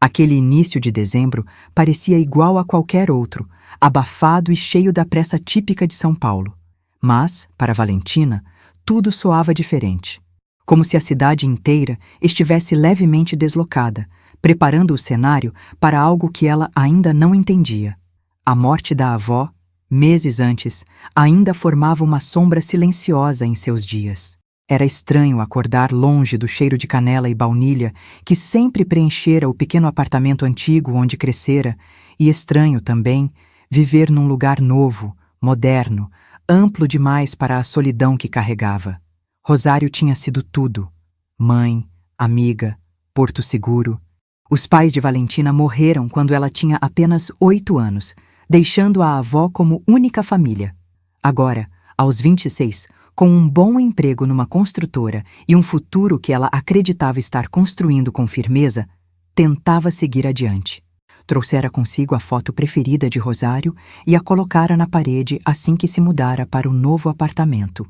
Aquele início de dezembro parecia igual a qualquer outro, abafado e cheio da pressa típica de São Paulo. Mas, para Valentina, tudo soava diferente. Como se a cidade inteira estivesse levemente deslocada, preparando o cenário para algo que ela ainda não entendia. A morte da avó, meses antes, ainda formava uma sombra silenciosa em seus dias. Era estranho acordar longe do cheiro de canela e baunilha que sempre preenchera o pequeno apartamento antigo onde crescera, e estranho também viver num lugar novo, moderno, amplo demais para a solidão que carregava. Rosário tinha sido tudo: mãe, amiga, porto seguro. Os pais de Valentina morreram quando ela tinha apenas 8 anos, deixando a avó como única família. Agora, aos 26, com um bom emprego numa construtora e um futuro que ela acreditava estar construindo com firmeza, tentava seguir adiante. Trouxera consigo a foto preferida de Rosário e a colocara na parede assim que se mudara para o novo apartamento.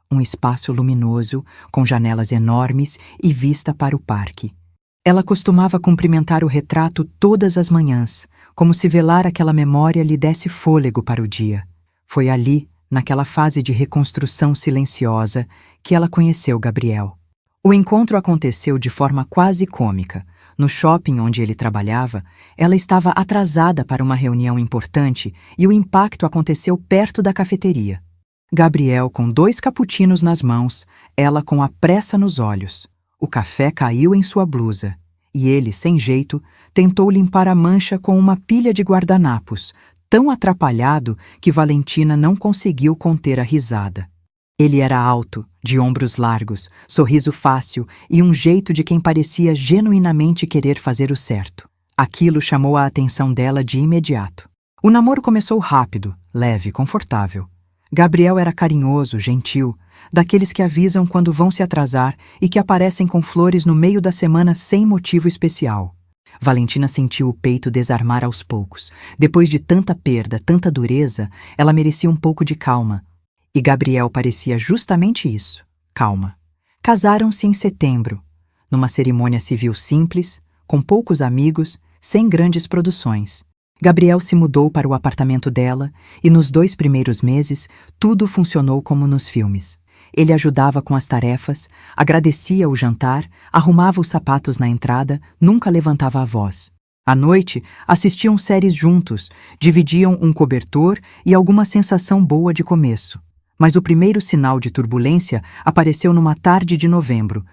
Um espaço luminoso, com janelas enormes e vista para o parque. Ela costumava cumprimentar o retrato todas as manhãs, como se velar aquela memória lhe desse fôlego para o dia. Foi ali, naquela fase de reconstrução silenciosa, que ela conheceu Gabriel. O encontro aconteceu de forma quase cômica. No shopping onde ele trabalhava, ela estava atrasada para uma reunião importante e o impacto aconteceu perto da cafeteria. Gabriel com 2 cappuccinos nas mãos, ela com a pressa nos olhos. O café caiu em sua blusa, e ele, sem jeito, tentou limpar a mancha com uma pilha de guardanapos, tão atrapalhado que Valentina não conseguiu conter a risada. Ele era alto, de ombros largos, sorriso fácil e um jeito de quem parecia genuinamente querer fazer o certo. Aquilo chamou a atenção dela de imediato. O namoro começou rápido, leve, confortável. Gabriel era carinhoso, gentil, daqueles que avisam quando vão se atrasar e que aparecem com flores no meio da semana sem motivo especial. Valentina sentiu o peito desarmar aos poucos. Depois de tanta perda, tanta dureza, ela merecia um pouco de calma. E Gabriel parecia justamente isso, calma. Casaram-se em setembro, numa cerimônia civil simples, com poucos amigos, sem grandes produções. Gabriel se mudou para o apartamento dela e nos 2 primeiros meses tudo funcionou como nos filmes. Ele ajudava com as tarefas, agradecia o jantar, arrumava os sapatos na entrada, nunca levantava a voz. À noite, assistiam séries juntos, dividiam um cobertor e alguma sensação boa de começo. Mas o primeiro sinal de turbulência apareceu numa tarde de novembro.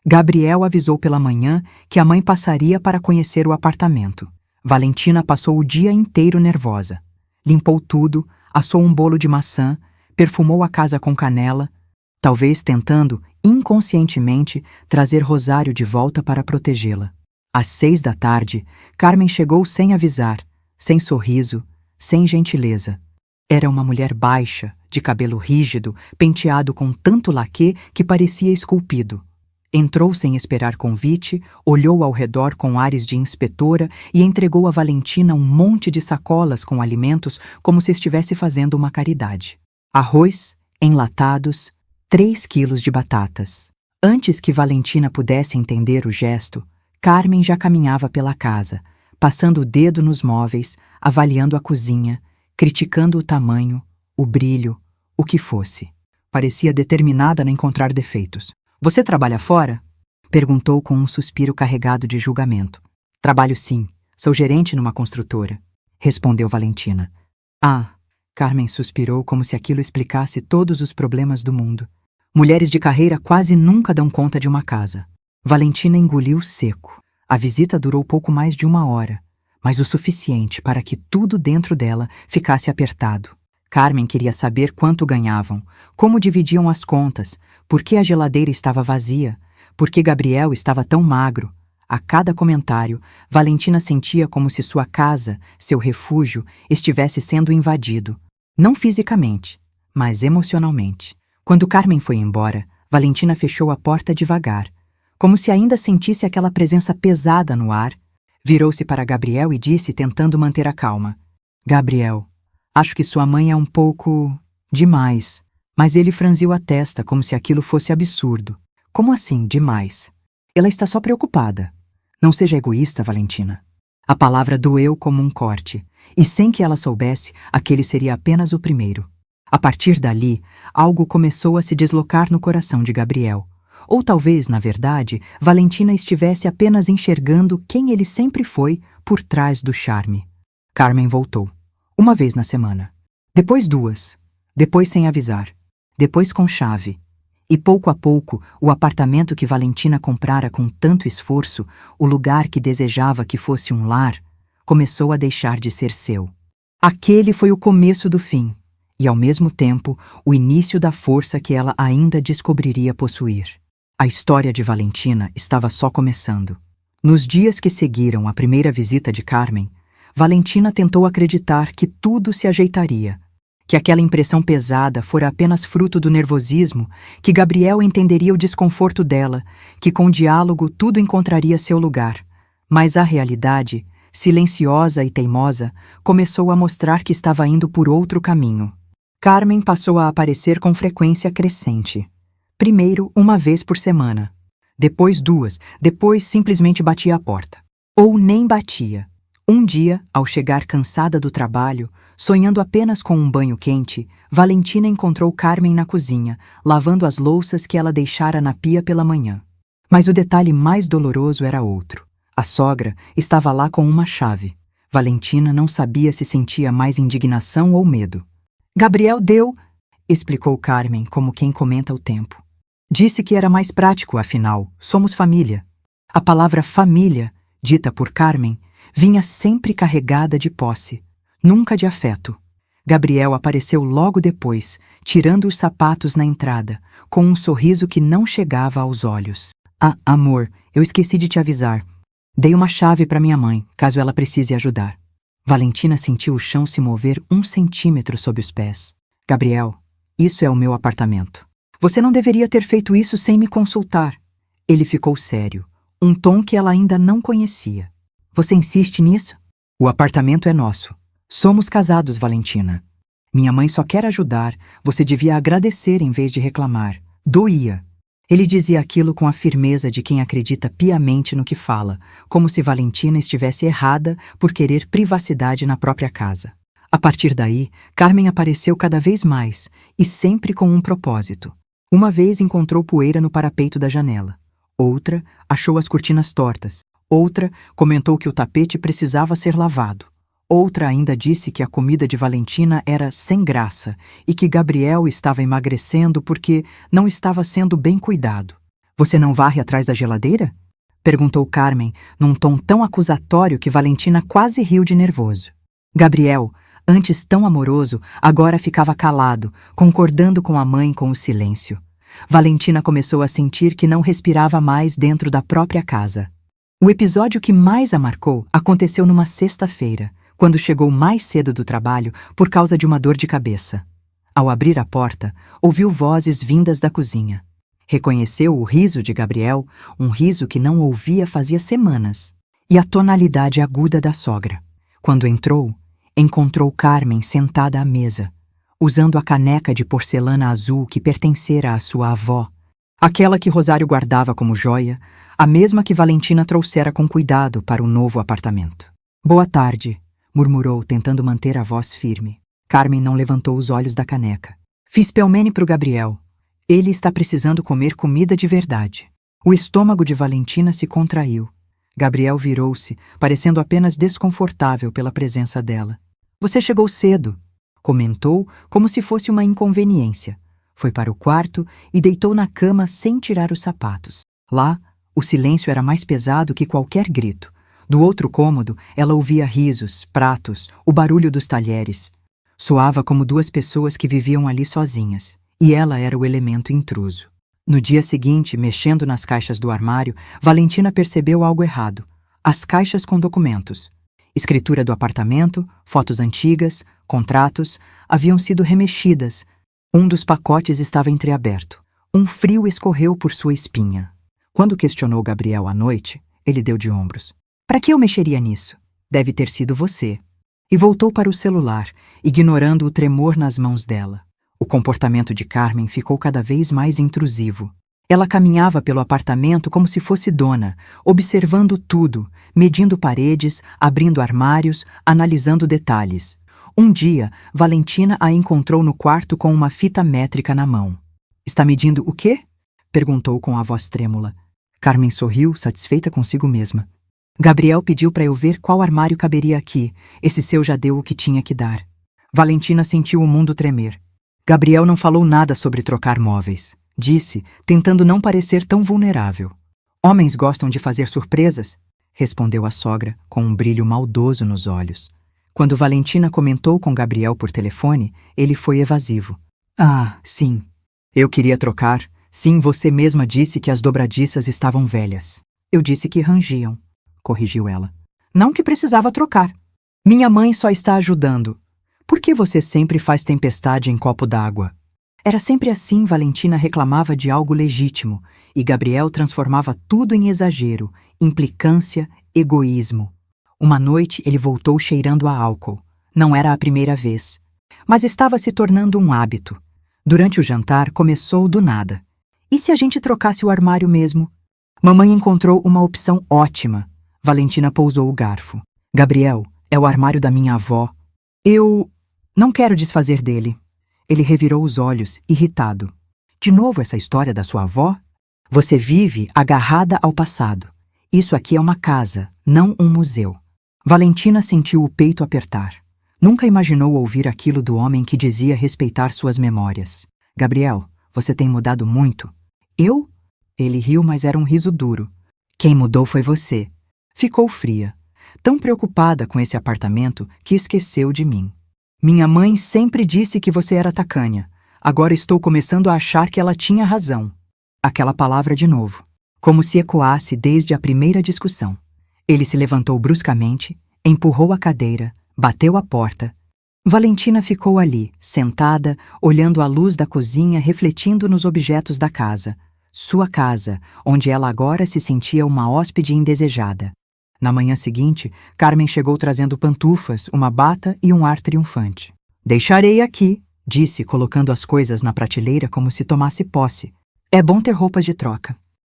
Gabriel avisou pela manhã que a mãe passaria para conhecer o apartamento. Valentina passou o dia inteiro nervosa. Limpou tudo, assou um bolo de maçã, perfumou a casa com canela, talvez tentando, inconscientemente, trazer Rosário de volta para protegê-la. Às 6 da tarde, Carmen chegou sem avisar, sem sorriso, sem gentileza. Era uma mulher baixa, de cabelo rígido, penteado com tanto laquê que parecia esculpido. Entrou sem esperar convite, olhou ao redor com ares de inspetora e entregou a Valentina um monte de sacolas com alimentos como se estivesse fazendo uma caridade. Arroz, enlatados, 3 quilos de batatas. Antes que Valentina pudesse entender o gesto, Carmen já caminhava pela casa, passando o dedo nos móveis, avaliando a cozinha, criticando o tamanho, o brilho, o que fosse. Parecia determinada a encontrar defeitos. "Você trabalha fora?" perguntou com um suspiro carregado de julgamento. "Trabalho sim. Sou gerente numa construtora", respondeu Valentina. "Ah", Carmen suspirou como se aquilo explicasse todos os problemas do mundo. Mulheres de carreira quase nunca dão conta de uma casa. Valentina engoliu seco. A visita durou pouco mais de 1 hora, mas o suficiente para que tudo dentro dela ficasse apertado. Carmen queria saber quanto ganhavam, como dividiam as contas, por que a geladeira estava vazia, por que Gabriel estava tão magro. A cada comentário, Valentina sentia como se sua casa, seu refúgio, estivesse sendo invadido. Não fisicamente, mas emocionalmente. Quando Carmen foi embora, Valentina fechou a porta devagar, como se ainda sentisse aquela presença pesada no ar. Virou-se para Gabriel e disse, tentando manter a calma: "Gabriel, acho que sua mãe é um pouco demais." Mas ele franziu a testa como se aquilo fosse absurdo. "Como assim, demais? Ela está só preocupada." "Não seja egoísta, Valentina." A palavra doeu como um corte, e sem que ela soubesse, aquele seria apenas o primeiro. A partir dali, algo começou a se deslocar no coração de Gabriel. Ou talvez, na verdade, Valentina estivesse apenas enxergando quem ele sempre foi por trás do charme. Carmen voltou. Uma vez na semana. Depois duas. Depois sem avisar. Depois com chave. E pouco a pouco, o apartamento que Valentina comprara com tanto esforço, o lugar que desejava que fosse um lar, começou a deixar de ser seu. Aquele foi o começo do fim, e ao mesmo tempo, o início da força que ela ainda descobriria possuir. A história de Valentina estava só começando. Nos dias que seguiram a primeira visita de Carmen, Valentina tentou acreditar que tudo se ajeitaria, que aquela impressão pesada fora apenas fruto do nervosismo, que Gabriel entenderia o desconforto dela, que com diálogo tudo encontraria seu lugar. Mas a realidade, silenciosa e teimosa, começou a mostrar que estava indo por outro caminho. Carmen passou a aparecer com frequência crescente. Primeiro, uma vez por semana. Depois duas, depois simplesmente batia à porta. Ou nem batia. Um dia, ao chegar cansada do trabalho, sonhando apenas com um banho quente, Valentina encontrou Carmen na cozinha, lavando as louças que ela deixara na pia pela manhã. Mas o detalhe mais doloroso era outro. A sogra estava lá com uma chave. Valentina não sabia se sentia mais indignação ou medo. Gabriel deu, explicou Carmen como quem comenta o tempo. Disse que era mais prático, afinal, somos família. A palavra família, dita por Carmen, vinha sempre carregada de posse, nunca de afeto. Gabriel apareceu logo depois, tirando os sapatos na entrada, com um sorriso que não chegava aos olhos. Ah, amor, eu esqueci de te avisar. Dei uma chave para minha mãe, caso ela precise ajudar. Valentina sentiu o chão se mover 1 centímetro sob os pés. Gabriel, isso é o meu apartamento. Você não deveria ter feito isso sem me consultar. Ele ficou sério, um tom que ela ainda não conhecia. Você insiste nisso? O apartamento é nosso. Somos casados, Valentina. Minha mãe só quer ajudar, você devia agradecer em vez de reclamar. Doía. Ele dizia aquilo com a firmeza de quem acredita piamente no que fala, como se Valentina estivesse errada por querer privacidade na própria casa. A partir daí, Carmen apareceu cada vez mais, e sempre com um propósito. Uma vez encontrou poeira no parapeito da janela. Outra, achou as cortinas tortas. Outra, comentou que o tapete precisava ser lavado. Outra ainda disse que a comida de Valentina era sem graça e que Gabriel estava emagrecendo porque não estava sendo bem cuidado. Você não varre atrás da geladeira? Perguntou Carmen, num tom tão acusatório que Valentina quase riu de nervoso. Gabriel, antes tão amoroso, agora ficava calado, concordando com a mãe com o silêncio. Valentina começou a sentir que não respirava mais dentro da própria casa. O episódio que mais a marcou aconteceu numa sexta-feira, quando chegou mais cedo do trabalho por causa de uma dor de cabeça. Ao abrir a porta, ouviu vozes vindas da cozinha. Reconheceu o riso de Gabriel, um riso que não ouvia fazia semanas, e a tonalidade aguda da sogra. Quando entrou, encontrou Carmen sentada à mesa, usando a caneca de porcelana azul que pertencera à sua avó, aquela que Rosário guardava como joia, a mesma que Valentina trouxera com cuidado para o novo apartamento. Boa tarde, murmurou, tentando manter a voz firme. Carmen não levantou os olhos da caneca. Fiz pelmene para o Gabriel. Ele está precisando comer comida de verdade. O estômago de Valentina se contraiu. Gabriel virou-se, parecendo apenas desconfortável pela presença dela. Você chegou cedo, comentou como se fosse uma inconveniência. Foi para o quarto e deitou na cama sem tirar os sapatos. Lá, o silêncio era mais pesado que qualquer grito. Do outro cômodo, ela ouvia risos, pratos, o barulho dos talheres. Soava como duas pessoas que viviam ali sozinhas, e ela era o elemento intruso. No dia seguinte, mexendo nas caixas do armário, Valentina percebeu algo errado. As caixas com documentos. Escritura do apartamento, fotos antigas, contratos, haviam sido remexidas. Um dos pacotes estava entreaberto. Um frio escorreu por sua espinha. Quando questionou Gabriel à noite, ele deu de ombros. Para que eu mexeria nisso? Deve ter sido você. E voltou para o celular, ignorando o tremor nas mãos dela. O comportamento de Carmen ficou cada vez mais intrusivo. Ela caminhava pelo apartamento como se fosse dona, observando tudo, medindo paredes, abrindo armários, analisando detalhes. Um dia, Valentina a encontrou no quarto com uma fita métrica na mão. "Está medindo o quê?" perguntou com a voz trêmula. Carmen sorriu, satisfeita consigo mesma. "Gabriel pediu para eu ver qual armário caberia aqui. Esse seu já deu o que tinha que dar." Valentina sentiu o mundo tremer. Gabriel não falou nada sobre trocar móveis. Disse, tentando não parecer tão vulnerável. "Homens gostam de fazer surpresas?" respondeu a sogra, com um brilho maldoso nos olhos. Quando Valentina comentou com Gabriel por telefone, ele foi evasivo. "Ah, sim. Eu queria trocar. Sim, você mesma disse que as dobradiças estavam velhas." "Eu disse que rangiam", corrigiu ela. "Não que precisava trocar. Minha mãe só está ajudando. Por que você sempre faz tempestade em copo d'água?" Era sempre assim. Valentina reclamava de algo legítimo, e Gabriel transformava tudo em exagero, implicância, egoísmo. Uma noite ele voltou cheirando a álcool. Não era a primeira vez, mas estava se tornando um hábito. Durante o jantar começou do nada. "E se a gente trocasse o armário mesmo?" Mamãe encontrou uma opção ótima. Valentina pousou o garfo. "Gabriel, é o armário da minha avó. Eu não quero desfazer dele." Ele revirou os olhos, irritado. "De novo essa história da sua avó? Você vive agarrada ao passado. Isso aqui é uma casa, não um museu." Valentina sentiu o peito apertar. Nunca imaginou ouvir aquilo do homem que dizia respeitar suas memórias. "Gabriel, você tem mudado muito." "Eu?" Ele riu, mas era um riso duro. "Quem mudou foi você." Ficou fria, tão preocupada com esse apartamento que esqueceu de mim. "Minha mãe sempre disse que você era tacanha. Agora estou começando a achar que ela tinha razão." Aquela palavra de novo, como se ecoasse desde a primeira discussão. Ele se levantou bruscamente, empurrou a cadeira, bateu a porta. Valentina ficou ali, sentada, olhando a luz da cozinha refletindo nos objetos da casa. Sua casa, onde ela agora se sentia uma hóspede indesejada. Na manhã seguinte, Carmen chegou trazendo pantufas, uma bata e um ar triunfante. "Deixarei aqui", disse, colocando as coisas na prateleira como se tomasse posse. "É bom ter roupas de troca."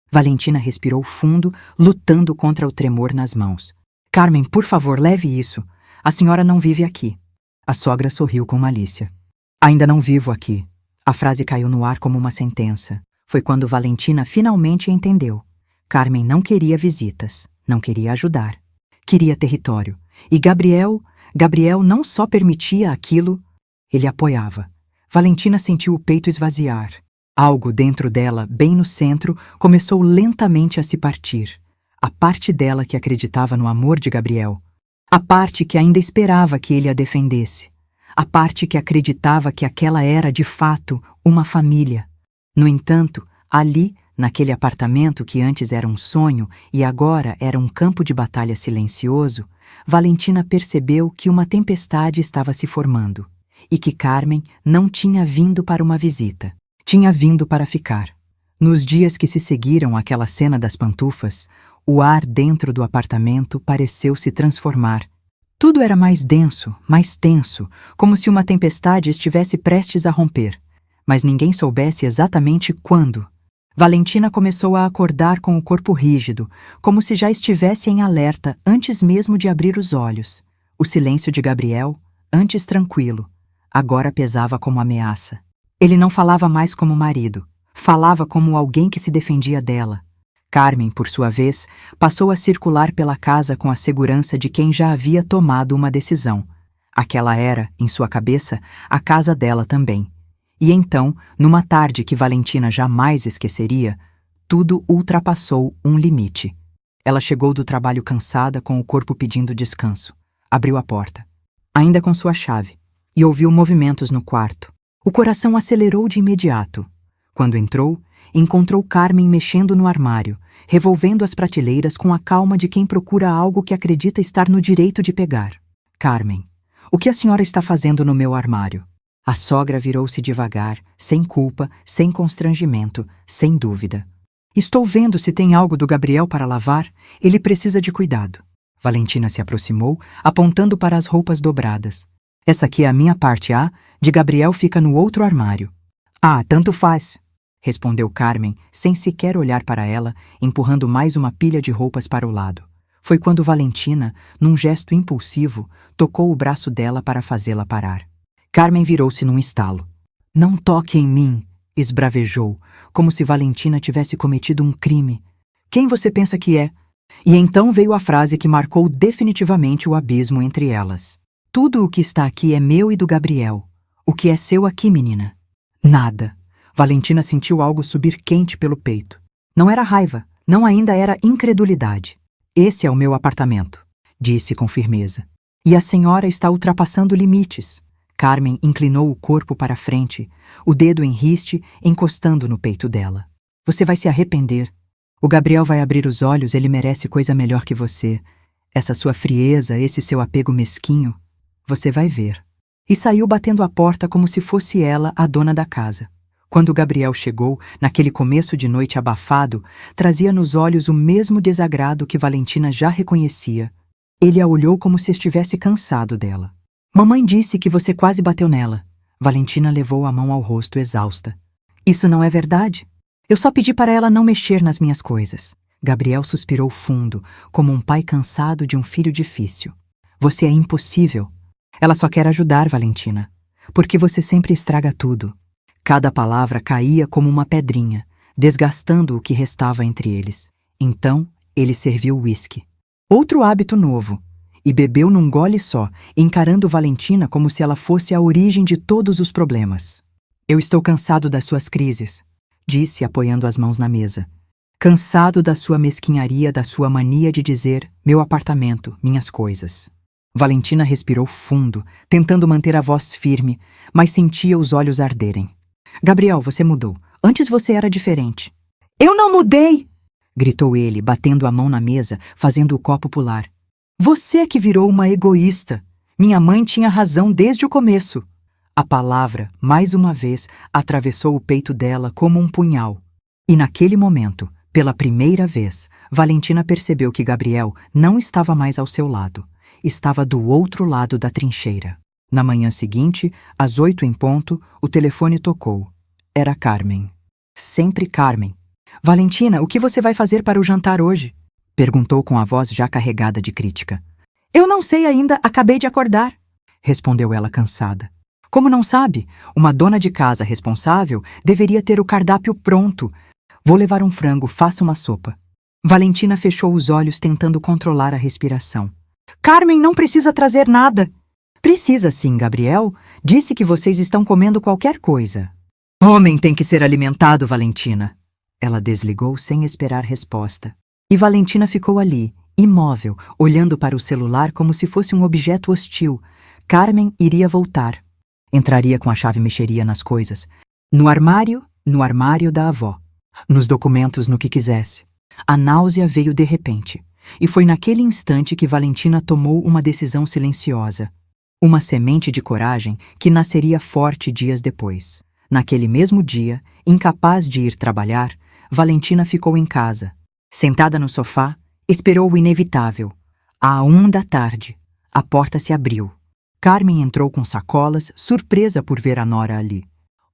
Valentina respirou fundo, lutando contra o tremor nas mãos. "Carmen, por favor, leve isso. A senhora não vive aqui." A sogra sorriu com malícia. "Ainda não vivo aqui." A frase caiu no ar como uma sentença. Foi quando Valentina finalmente entendeu. Carmen não queria visitas. Não queria ajudar. Queria território. E Gabriel não só permitia aquilo, ele apoiava. Valentina sentiu o peito esvaziar. Algo dentro dela, bem no centro, começou lentamente a se partir. A parte dela que acreditava no amor de Gabriel. A parte que ainda esperava que ele a defendesse. A parte que acreditava que aquela era, de fato, uma família. No entanto, ali, naquele apartamento que antes era um sonho e agora era um campo de batalha silencioso, Valentina percebeu que uma tempestade estava se formando e que Carmen não tinha vindo para uma visita, tinha vindo para ficar. Nos dias que se seguiram àquela cena das pantufas, o ar dentro do apartamento pareceu se transformar. Tudo era mais denso, mais tenso, como se uma tempestade estivesse prestes a romper, mas ninguém soubesse exatamente quando. Valentina começou a acordar com o corpo rígido, como se já estivesse em alerta antes mesmo de abrir os olhos. O silêncio de Gabriel, antes tranquilo, agora pesava como ameaça. Ele não falava mais como marido, falava como alguém que se defendia dela. Carmen, por sua vez, passou a circular pela casa com a segurança de quem já havia tomado uma decisão. Aquela era, em sua cabeça, a casa dela também. E então, numa tarde que Valentina jamais esqueceria, tudo ultrapassou um limite. Ela chegou do trabalho cansada, com o corpo pedindo descanso. Abriu a porta, ainda com sua chave, e ouviu movimentos no quarto. O coração acelerou de imediato. Quando entrou, encontrou Carmen mexendo no armário, revolvendo as prateleiras com a calma de quem procura algo que acredita estar no direito de pegar. "Carmen, o que a senhora está fazendo no meu armário?" A sogra virou-se devagar, sem culpa, sem constrangimento, sem dúvida. "Estou vendo se tem algo do Gabriel para lavar. Ele precisa de cuidado." Valentina se aproximou, apontando para as roupas dobradas. "Essa aqui é a minha parte, de Gabriel fica no outro armário." "Ah, tanto faz", respondeu Carmen, sem sequer olhar para ela, empurrando mais uma pilha de roupas para o lado. Foi quando Valentina, num gesto impulsivo, tocou o braço dela para fazê-la parar. Carmen virou-se num estalo. Não toque em mim, esbravejou, como se Valentina tivesse cometido um crime. Quem você pensa que é? E então veio a frase que marcou definitivamente o abismo entre elas. Tudo o que está aqui é meu e do Gabriel. O que é seu aqui, menina? Nada. Valentina sentiu algo subir quente pelo peito. Não era raiva, não ainda era incredulidade. Esse é o meu apartamento, disse com firmeza. E a senhora está ultrapassando limites. Carmen inclinou o corpo para a frente, o dedo em riste encostando no peito dela. Você vai se arrepender. O Gabriel vai abrir os olhos, ele merece coisa melhor que você. Essa sua frieza, esse seu apego mesquinho, você vai ver. E saiu batendo a porta como se fosse ela a dona da casa. Quando Gabriel chegou, naquele começo de noite abafado, trazia nos olhos o mesmo desagrado que Valentina já reconhecia. Ele a olhou como se estivesse cansado dela. Mamãe disse que você quase bateu nela. Valentina levou a mão ao rosto exausta. Isso não é verdade? Eu só pedi para ela não mexer nas minhas coisas. Gabriel suspirou fundo, como um pai cansado de um filho difícil. Você é impossível. Ela só quer ajudar, Valentina. Porque você sempre estraga tudo. Cada palavra caía como uma pedrinha, desgastando o que restava entre eles. Então, ele serviu uísque. Outro hábito novo. E bebeu num gole só, encarando Valentina como se ela fosse a origem de todos os problemas. Eu estou cansado das suas crises, disse, apoiando as mãos na mesa. Cansado da sua mesquinharia, da sua mania de dizer meu apartamento, minhas coisas. Valentina respirou fundo, tentando manter a voz firme, mas sentia os olhos arderem. Gabriel, você mudou. Antes você era diferente. Eu não mudei! Gritou ele, batendo a mão na mesa, fazendo o copo pular. Você que virou uma egoísta. Minha mãe tinha razão desde o começo. A palavra, mais uma vez, atravessou o peito dela como um punhal. E naquele momento, pela primeira vez, Valentina percebeu que Gabriel não estava mais ao seu lado. Estava do outro lado da trincheira. Na manhã seguinte, às 8 em ponto, o telefone tocou. Era Carmen. Sempre Carmen. Valentina, o que você vai fazer para o jantar hoje? Perguntou com a voz já carregada de crítica. Eu não sei ainda, acabei de acordar. Respondeu ela cansada. Como não sabe? Uma dona de casa responsável deveria ter o cardápio pronto. Vou levar um frango, faça uma sopa. Valentina fechou os olhos tentando controlar a respiração. Carmen não precisa trazer nada. Precisa sim, Gabriel. Disse que vocês estão comendo qualquer coisa. Homem tem que ser alimentado, Valentina. Ela desligou sem esperar resposta. E Valentina ficou ali, imóvel, olhando para o celular como se fosse um objeto hostil. Carmen iria voltar. Entraria com a chave e mexeria nas coisas. No armário da avó. Nos documentos, no que quisesse. A náusea veio de repente. E foi naquele instante que Valentina tomou uma decisão silenciosa. Uma semente de coragem que nasceria forte dias depois. Naquele mesmo dia, incapaz de ir trabalhar, Valentina ficou em casa. Sentada no sofá, esperou o inevitável. À 1 da tarde, a porta se abriu. Carmen entrou com sacolas, surpresa por ver a nora ali.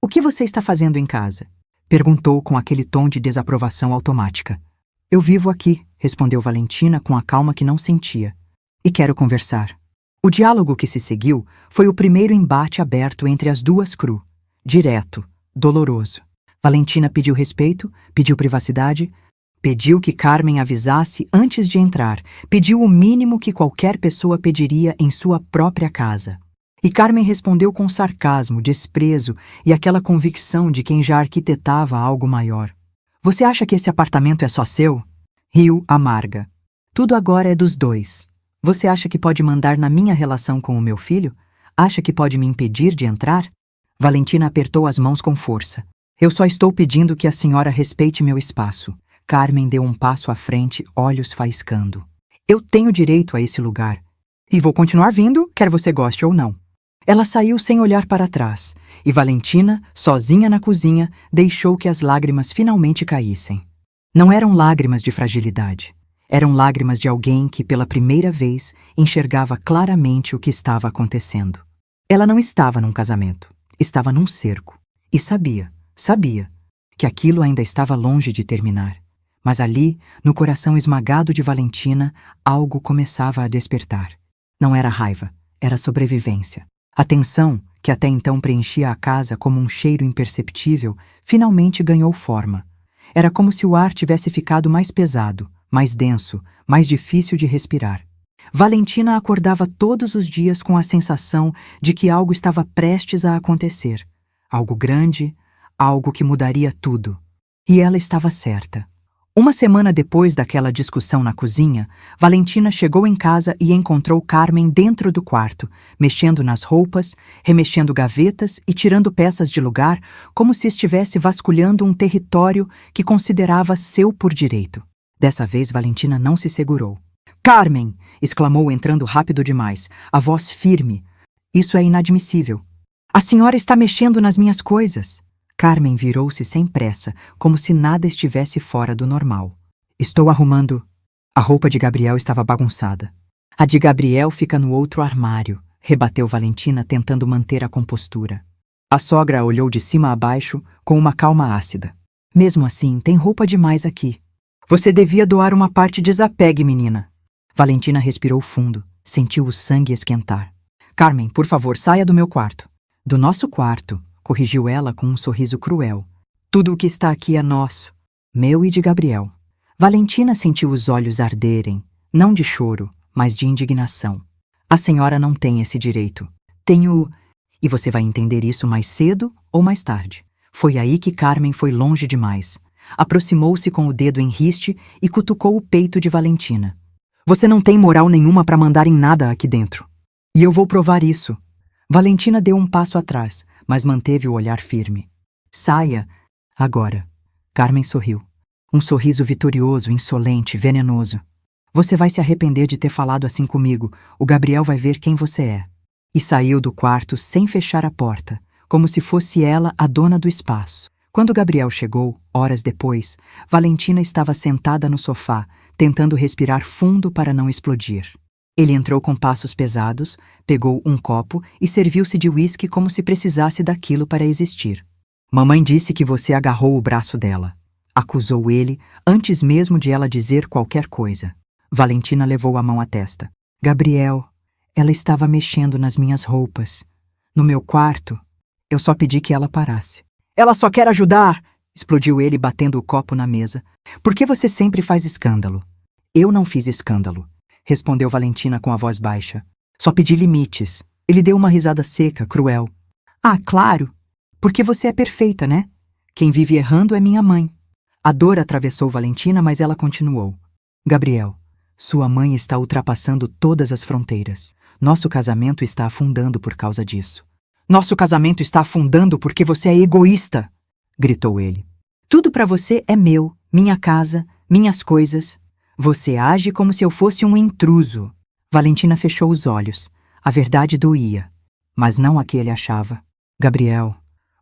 O que você está fazendo em casa? Perguntou com aquele tom de desaprovação automática. Eu vivo aqui, respondeu Valentina com a calma que não sentia. E quero conversar. O diálogo que se seguiu foi o primeiro embate aberto entre as duas cru. Direto, doloroso. Valentina pediu respeito, pediu privacidade, pediu que Carmen avisasse antes de entrar, pediu o mínimo que qualquer pessoa pediria em sua própria casa. E Carmen respondeu com sarcasmo, desprezo e aquela convicção de quem já arquitetava algo maior. Você acha que esse apartamento é só seu? Riu amarga. Tudo agora é dos dois. Você acha que pode mandar na minha relação com o meu filho? Acha que pode me impedir de entrar? Valentina apertou as mãos com força. Eu só estou pedindo que a senhora respeite meu espaço. Carmen deu um passo à frente, olhos faiscando. Eu tenho direito a esse lugar. E vou continuar vindo, quer você goste ou não. Ela saiu sem olhar para trás, e Valentina, sozinha na cozinha, deixou que as lágrimas finalmente caíssem. Não eram lágrimas de fragilidade. Eram lágrimas de alguém que, pela primeira vez, enxergava claramente o que estava acontecendo. Ela não estava num casamento. Estava num cerco. E sabia. que aquilo ainda estava longe de terminar. Mas ali, no coração esmagado de Valentina, algo começava a despertar. Não era raiva, era sobrevivência. A tensão, que até então preenchia a casa como um cheiro imperceptível, finalmente ganhou forma. Era como se o ar tivesse ficado mais pesado, mais denso, mais difícil de respirar. Valentina acordava todos os dias com a sensação de que algo estava prestes a acontecer. Algo grande, algo que mudaria tudo. E ela estava certa. Uma semana depois daquela discussão na cozinha, Valentina chegou em casa e encontrou Carmen dentro do quarto, mexendo nas roupas, remexendo gavetas e tirando peças de lugar, como se estivesse vasculhando um território que considerava seu por direito. Dessa vez, Valentina não se segurou. "Carmen!" exclamou entrando rápido demais, a voz firme. "Isso é inadmissível. A senhora está mexendo nas minhas coisas." Carmen virou-se sem pressa, como se nada estivesse fora do normal. "Estou arrumando." A roupa de Gabriel estava bagunçada. "A de Gabriel fica no outro armário", rebateu Valentina, tentando manter a compostura. A sogra olhou de cima a baixo, com uma calma ácida. "Mesmo assim, tem roupa demais aqui. Você devia doar uma parte. Desapegue, menina." Valentina respirou fundo, sentiu o sangue esquentar. "Carmen, por favor, saia do meu quarto." "Do nosso quarto", corrigiu ela com um sorriso cruel. "Tudo o que está aqui é nosso, meu e de Gabriel." Valentina sentiu os olhos arderem, não de choro, mas de indignação. "A senhora não tem esse direito. Tenho... E você vai entender isso mais cedo ou mais tarde." Foi aí que Carmen foi longe demais. Aproximou-se com o dedo em riste e cutucou o peito de Valentina. "Você não tem moral nenhuma para mandar em nada aqui dentro. E eu vou provar isso." Valentina deu um passo atrás, mas manteve o olhar firme. "Saia agora." Carmen sorriu. Um sorriso vitorioso, insolente, venenoso. "Você vai se arrepender de ter falado assim comigo. O Gabriel vai ver quem você é." E saiu do quarto sem fechar a porta, como se fosse ela a dona do espaço. Quando Gabriel chegou, horas depois, Valentina estava sentada no sofá, tentando respirar fundo para não explodir. Ele entrou com passos pesados, pegou um copo e serviu-se de uísque como se precisasse daquilo para existir. "Mamãe disse que você agarrou o braço dela", acusou ele, antes mesmo de ela dizer qualquer coisa. Valentina levou a mão à testa. "Gabriel, ela estava mexendo nas minhas roupas. No meu quarto, eu só pedi que ela parasse." "Ela só quer ajudar!" explodiu ele, batendo o copo na mesa. "Por que você sempre faz escândalo?" "Eu não fiz escândalo", respondeu Valentina com a voz baixa. "Só pedi limites." Ele deu uma risada seca, cruel. "Ah, claro! Porque você é perfeita, né? Quem vive errando é minha mãe." A dor atravessou Valentina, mas ela continuou. "Gabriel, sua mãe está ultrapassando todas as fronteiras. Nosso casamento está afundando por causa disso." "Nosso casamento está afundando porque você é egoísta!" gritou ele. "Tudo para você é meu, minha casa, minhas coisas. Você age como se eu fosse um intruso." Valentina fechou os olhos. A verdade doía, mas não a que ele achava. "Gabriel,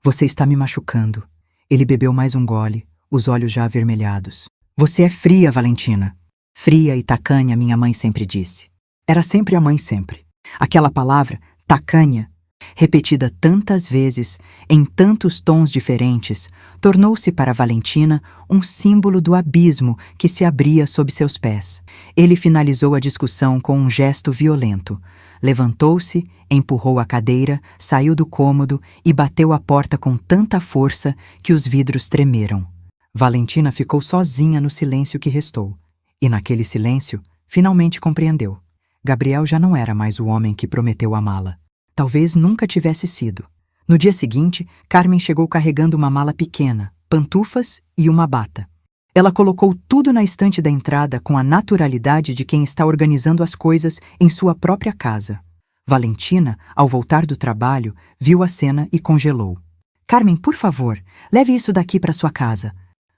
você está me machucando." Ele bebeu mais um gole, os olhos já avermelhados. "Você é fria, Valentina." "Fria e tacanha, minha mãe sempre disse." Era sempre a mãe sempre. Aquela palavra, tacanha, repetida tantas vezes, em tantos tons diferentes, tornou-se para Valentina um símbolo do abismo que se abria sob seus pés. Ele finalizou a discussão com um gesto violento. Levantou-se, empurrou a cadeira, saiu do cômodo e bateu a porta com tanta força que os vidros tremeram. Valentina ficou sozinha no silêncio que restou. E naquele silêncio, finalmente compreendeu. Gabriel já não era mais o homem que prometeu amá-la. Talvez nunca tivesse sido. No dia seguinte, Carmen chegou carregando uma mala pequena, pantufas e uma bata. Ela colocou tudo na estante da entrada com a naturalidade de quem está organizando as coisas em sua própria casa. Valentina, ao voltar do trabalho, viu a cena e congelou. "Carmen, por favor, leve isso daqui para sua casa."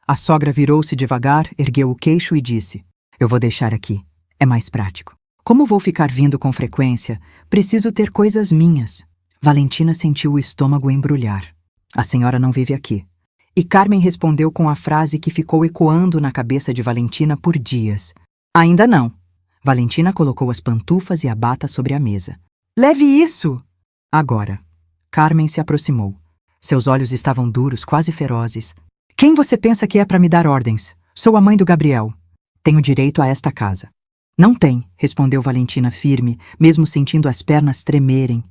A sogra virou-se devagar, ergueu o queixo e disse: "Eu vou deixar aqui. É mais prático. Como vou ficar vindo com frequência, preciso ter coisas minhas." Valentina sentiu o estômago embrulhar. "A senhora não vive aqui." E Carmen respondeu com a frase que ficou ecoando na cabeça de Valentina por dias. "Ainda não." Valentina colocou as pantufas e a bata sobre a mesa. "Leve isso!" "Agora." Carmen se aproximou. Seus olhos estavam duros, quase ferozes. Quem você pensa que é para me dar ordens? Sou a mãe do Gabriel. Tenho direito a esta casa. Não tem, respondeu Valentina firme, mesmo sentindo as pernas tremerem.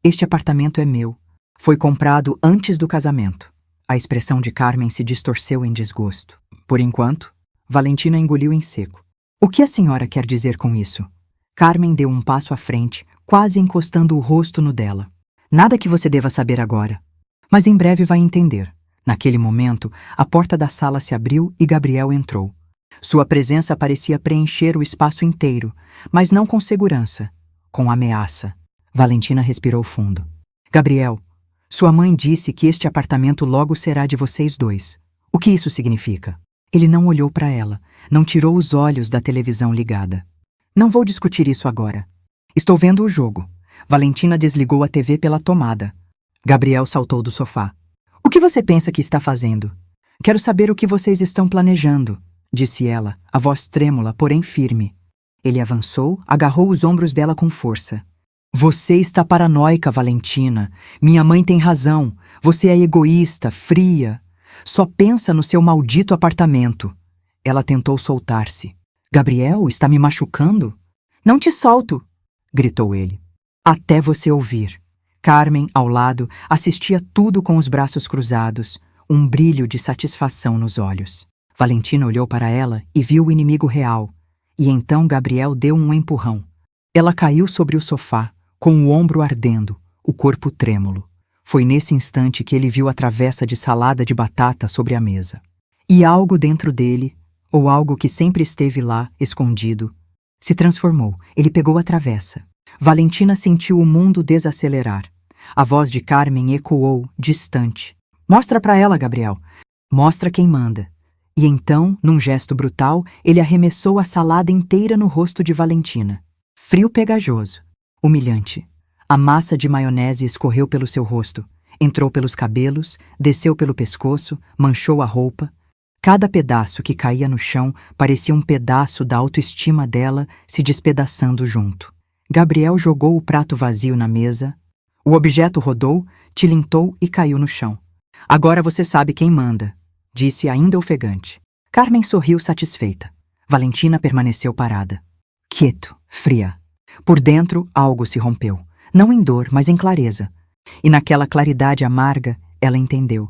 Este apartamento é meu. Foi comprado antes do casamento. A expressão de Carmen se distorceu em desgosto. Por enquanto, Valentina engoliu em seco. O que a senhora quer dizer com isso? Carmen deu um passo à frente, quase encostando o rosto no dela. Nada que você deva saber agora. Mas em breve vai entender. Naquele momento, a porta da sala se abriu e Gabriel entrou. Sua presença parecia preencher o espaço inteiro, mas não com segurança, com ameaça. Valentina respirou fundo. Gabriel, sua mãe disse que este apartamento logo será de vocês dois. O que isso significa? Ele não olhou para ela, não tirou os olhos da televisão ligada. Não vou discutir isso agora. Estou vendo o jogo. Valentina desligou a TV pela tomada. Gabriel saltou do sofá. O que você pensa que está fazendo? Quero saber o que vocês estão planejando, disse ela, a voz trêmula, porém firme. Ele avançou, agarrou os ombros dela com força. Você está paranoica, Valentina. Minha mãe tem razão. Você é egoísta, fria. Só pensa no seu maldito apartamento. Ela tentou soltar-se. Gabriel, está me machucando? Não te solto, gritou ele. Até você ouvir. Carmen, ao lado, assistia tudo com os braços cruzados, um brilho de satisfação nos olhos. Valentina olhou para ela e viu o inimigo real. E então Gabriel deu um empurrão. Ela caiu sobre o sofá, com o ombro ardendo, o corpo trêmulo. Foi nesse instante que ele viu a travessa de salada de batata sobre a mesa. E algo dentro dele, ou algo que sempre esteve lá, escondido, se transformou. Ele pegou a travessa. Valentina sentiu o mundo desacelerar. A voz de Carmen ecoou, distante. Mostra para ela, Gabriel. Mostra quem manda. E então, num gesto brutal, ele arremessou a salada inteira no rosto de Valentina. Frio pegajoso. Humilhante. A massa de maionese escorreu pelo seu rosto, entrou pelos cabelos, desceu pelo pescoço, manchou a roupa. Cada pedaço que caía no chão parecia um pedaço da autoestima dela se despedaçando junto. Gabriel jogou o prato vazio na mesa. O objeto rodou, tilintou e caiu no chão. Agora você sabe quem manda, disse ainda ofegante. Carmen sorriu satisfeita. Valentina permaneceu parada. Quieto, fria. Por dentro, algo se rompeu. Não em dor, mas em clareza. E naquela claridade amarga, ela entendeu.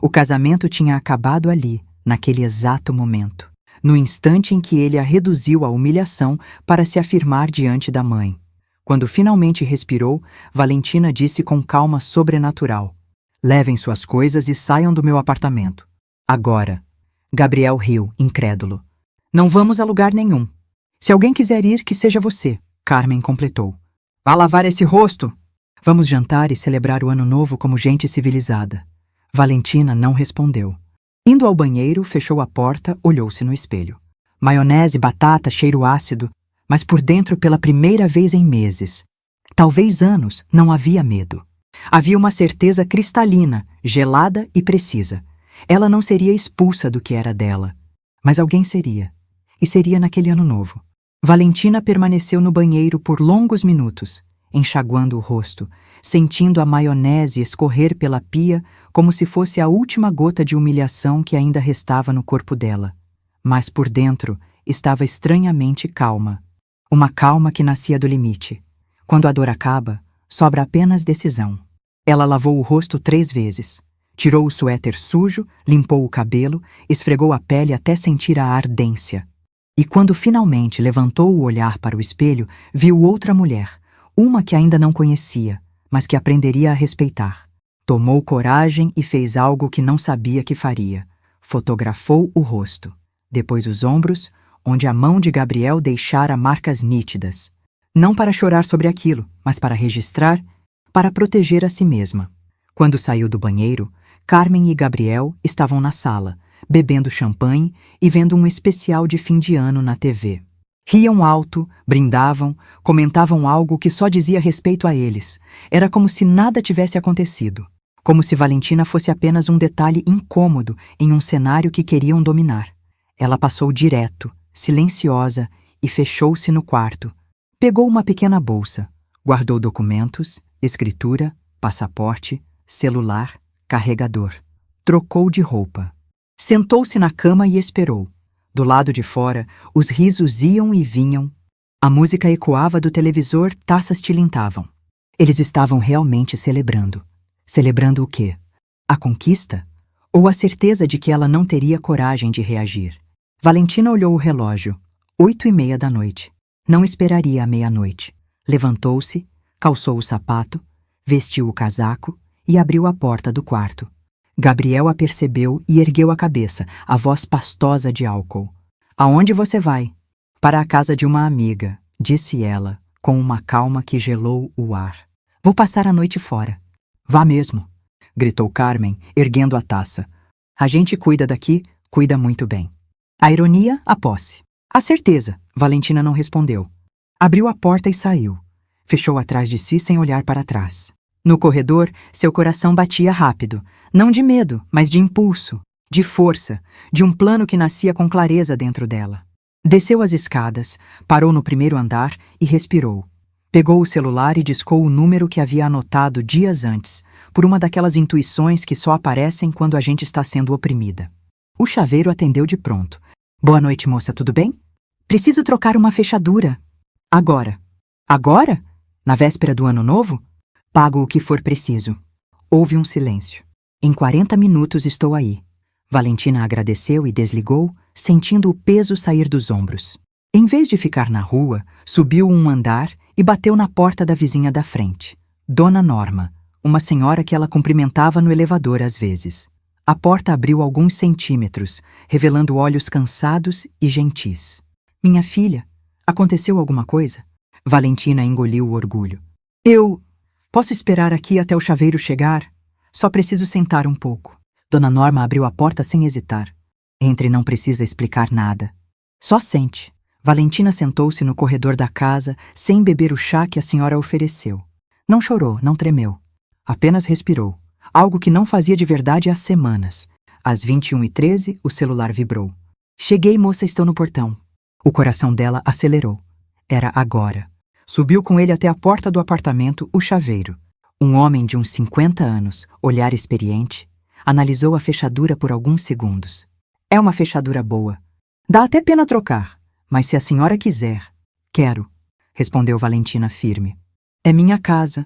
O casamento tinha acabado ali, naquele exato momento. No instante em que ele a reduziu à humilhação para se afirmar diante da mãe. Quando finalmente respirou, Valentina disse com calma sobrenatural. Levem suas coisas e saiam do meu apartamento. Agora. Gabriel riu, incrédulo. Não vamos a lugar nenhum. Se alguém quiser ir, que seja você, Carmen completou. Vá lavar esse rosto! Vamos jantar e celebrar o ano novo como gente civilizada. Valentina não respondeu. Indo ao banheiro, fechou a porta, olhou-se no espelho. Maionese, batata, cheiro ácido, mas por dentro pela primeira vez em meses. Talvez anos, não havia medo. Havia uma certeza cristalina, gelada e precisa. Ela não seria expulsa do que era dela, mas alguém seria. E seria naquele ano novo. Valentina permaneceu no banheiro por longos minutos, enxaguando o rosto, sentindo a maionese escorrer pela pia como se fosse a última gota de humilhação que ainda restava no corpo dela. Mas por dentro estava estranhamente calma. Uma calma que nascia do limite. Quando a dor acaba, sobra apenas decisão. Ela lavou o rosto 3 vezes. Tirou o suéter sujo, limpou o cabelo, esfregou a pele até sentir a ardência. E quando finalmente levantou o olhar para o espelho, viu outra mulher, uma que ainda não conhecia, mas que aprenderia a respeitar. Tomou coragem e fez algo que não sabia que faria. Fotografou o rosto, depois os ombros, onde a mão de Gabriel deixara marcas nítidas. Não para chorar sobre aquilo, mas para registrar, para proteger a si mesma. Quando saiu do banheiro, Carmen e Gabriel estavam na sala, bebendo champanhe e vendo um especial de fim de ano na TV. Riam alto, brindavam, comentavam algo que só dizia respeito a eles. Era como se nada tivesse acontecido. Como se Valentina fosse apenas um detalhe incômodo em um cenário que queriam dominar. Ela passou direto, silenciosa, e fechou-se no quarto. Pegou uma pequena bolsa, guardou documentos, escritura, passaporte, celular, carregador. Trocou de roupa. Sentou-se na cama e esperou. Do lado de fora, os risos iam e vinham. A música ecoava do televisor, taças tilintavam. Eles estavam realmente celebrando. Celebrando o quê? A conquista? Ou a certeza de que ela não teria coragem de reagir? Valentina olhou o relógio. 8h30 da noite. Não esperaria a meia-noite. Levantou-se, calçou o sapato, vestiu o casaco e abriu a porta do quarto. Gabriel a percebeu e ergueu a cabeça, a voz pastosa de álcool. Aonde você vai? Para a casa de uma amiga, disse ela, com uma calma que gelou o ar. Vou passar a noite fora. Vá mesmo, gritou Carmen, erguendo a taça. A gente cuida daqui, cuida muito bem. A ironia, a posse. A certeza, Valentina não respondeu. Abriu a porta e saiu. Fechou atrás de si sem olhar para trás. No corredor, seu coração batia rápido, não de medo, mas de impulso, de força, de um plano que nascia com clareza dentro dela. Desceu as escadas, parou no primeiro andar e respirou. Pegou o celular e discou o número que havia anotado dias antes, por uma daquelas intuições que só aparecem quando a gente está sendo oprimida. O chaveiro atendeu de pronto. Boa noite, moça, tudo bem? Preciso trocar uma fechadura. Agora. Agora? Na véspera do ano novo? Pago o que for preciso. Houve um silêncio. Em 40 minutos estou aí. Valentina agradeceu e desligou, sentindo o peso sair dos ombros. Em vez de ficar na rua, subiu um andar e bateu na porta da vizinha da frente. Dona Norma, uma senhora que ela cumprimentava no elevador às vezes. A porta abriu alguns centímetros, revelando olhos cansados e gentis. Minha filha, aconteceu alguma coisa? Valentina engoliu o orgulho. Posso esperar aqui até o chaveiro chegar? Só preciso sentar um pouco. Dona Norma abriu a porta sem hesitar. Entre, não precisa explicar nada. Só sente. Valentina sentou-se no corredor da casa, sem beber o chá que a senhora ofereceu. Não chorou, não tremeu. Apenas respirou. Algo que não fazia de verdade há semanas. Às 21h13, o celular vibrou. Cheguei, moça, estou no portão. O coração dela acelerou. Era agora. Subiu com ele até a porta do apartamento, o chaveiro. Um homem de uns 50 anos, olhar experiente, analisou a fechadura por alguns segundos. É uma fechadura boa. Dá até pena trocar, mas se a senhora quiser... Quero, respondeu Valentina firme. É minha casa.